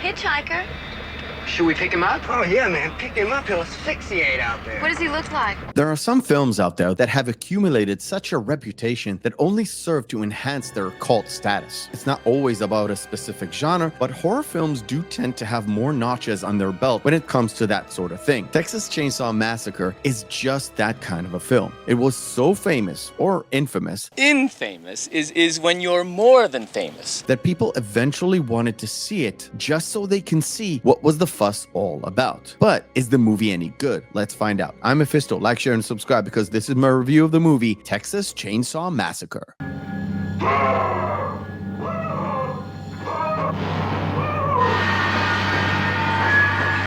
hitchhiker. Should we pick him up? Oh, yeah, man. Pick him up. He'll asphyxiate out there. What does he look like? There are some films out there that have accumulated such a reputation that only serve to enhance their cult status. It's not always about a specific genre, but horror films do tend to have more notches on their belt when it comes to that sort of thing. Texas Chainsaw Massacre is just that kind of a film. It was so famous, or infamous, Infamous is when you're more than famous. that people eventually wanted to see it just so they can see what was the fuss all about. But is the movie any good? Let's find out. I'm Meffistoe. Like, share, and subscribe because this is my review of the movie Texas Chainsaw Massacre.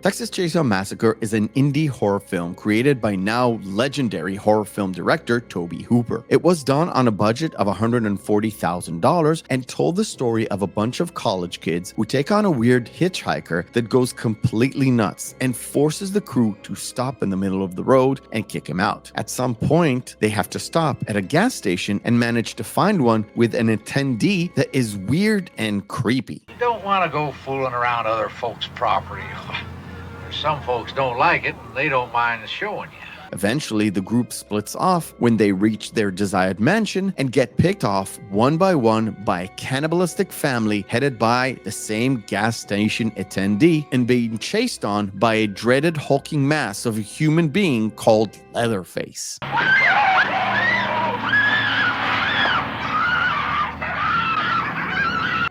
Texas Chainsaw Massacre is an indie horror film created by now legendary horror film director Tobe Hooper. It was done on a budget of $140,000 and told the story of a bunch of college kids who take on a weird hitchhiker that goes completely nuts and forces the crew to stop in the middle of the road and kick him out. At some point, they have to stop at a gas station and manage to find one with an attendee that is weird and creepy. You don't want to go fooling around other folks' property. Some folks don't like it, and they don't mind showing you. Eventually, the group splits off when they reach their desired mansion and get picked off one by one by a cannibalistic family headed by the same gas station attendee and being chased on by a dreaded hulking mass of a human being called Leatherface.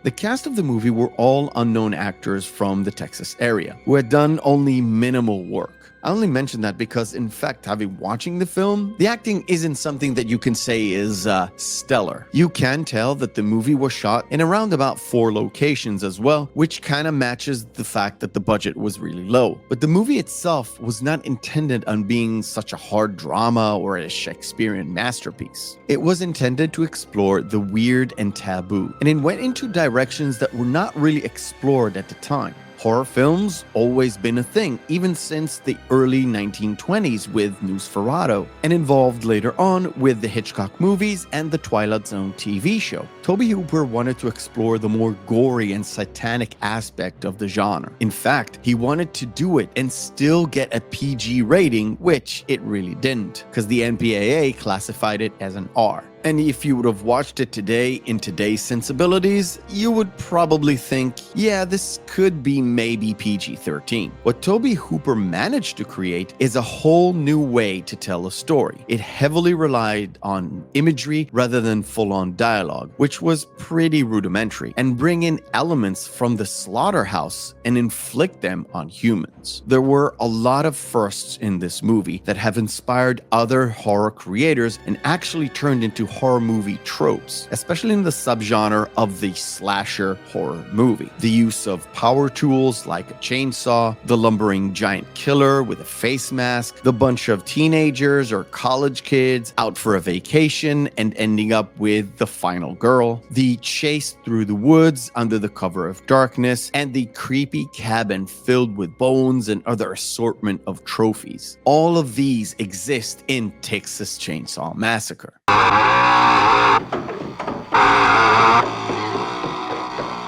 The cast of the movie were all unknown actors from the Texas area who had done only minimal work. I only mention that because, in fact, having watching the film, the acting isn't something that you can say is stellar. You can tell that the movie was shot in around about 4 locations as well, which kind of matches the fact that the budget was really low. But the movie itself was not intended on being such a hard drama or a Shakespearean masterpiece. It was intended to explore the weird and taboo, and it went into directions that were not really explored at the time. Horror films always been a thing, even since the early 1920s with Nosferatu, and involved later on with the Hitchcock movies and the Twilight Zone TV show. Tobe Hooper wanted to explore the more gory and satanic aspect of the genre. In fact, he wanted to do it and still get a PG rating, which it really didn't, because the MPAA classified it as an R. And if you would have watched it today in today's sensibilities, you would probably think, yeah, this could be maybe PG-13. What Tobe Hooper managed to create is a whole new way to tell a story. It heavily relied on imagery rather than full-on dialogue, which was pretty rudimentary, and bring in elements from the slaughterhouse and inflict them on humans. There were a lot of firsts in this movie that have inspired other horror creators and actually turned into horror movie tropes, especially in the subgenre of the slasher horror movie. The use of power tools like a chainsaw, the lumbering giant killer with a face mask, the bunch of teenagers or college kids out for a vacation and ending up with the final girl, the chase through the woods under the cover of darkness, and the creepy cabin filled with bones and other assortment of trophies. All of these exist in Texas Chainsaw Massacre.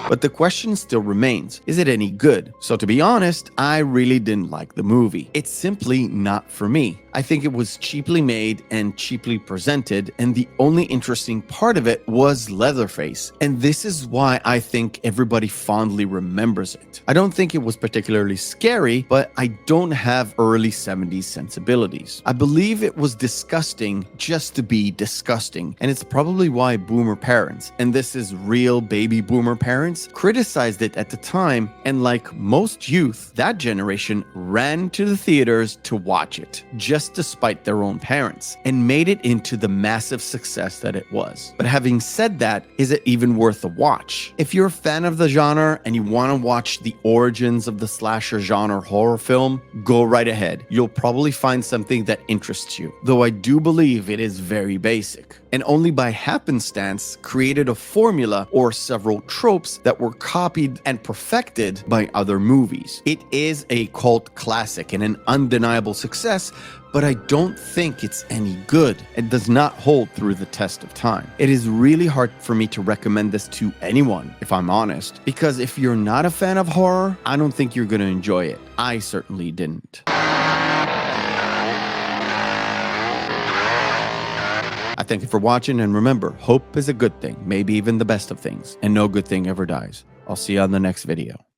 But the question still remains, is it any good? So to be honest, I really didn't like the movie. It's simply not for me. I think it was cheaply made and cheaply presented, and the only interesting part of it was Leatherface, and this is why I think everybody fondly remembers it. I don't think it was particularly scary, but I don't have early 70s sensibilities. I believe it was disgusting just to be disgusting, and it's probably why boomer parents, and this is real baby boomer parents, criticized it at the time, and like most youth, that generation ran to the theaters to watch it, just despite their own parents, and made it into the massive success that it was. But having said that, is it even worth a watch? If you're a fan of the genre and you want to watch the origins of the slasher genre horror film, go right ahead. You'll probably find something that interests you, though I do believe it is very basic, and only by happenstance created a formula or several tropes that were copied and perfected by other movies. It is a cult classic and an undeniable success, but I don't think it's any good. It does not hold through the test of time. It is really hard for me to recommend this to anyone, if I'm honest, because if you're not a fan of horror, I don't think you're going to enjoy it. I certainly didn't. I thank you for watching, and remember, hope is a good thing, maybe even the best of things, and no good thing ever dies. I'll see you on the next video.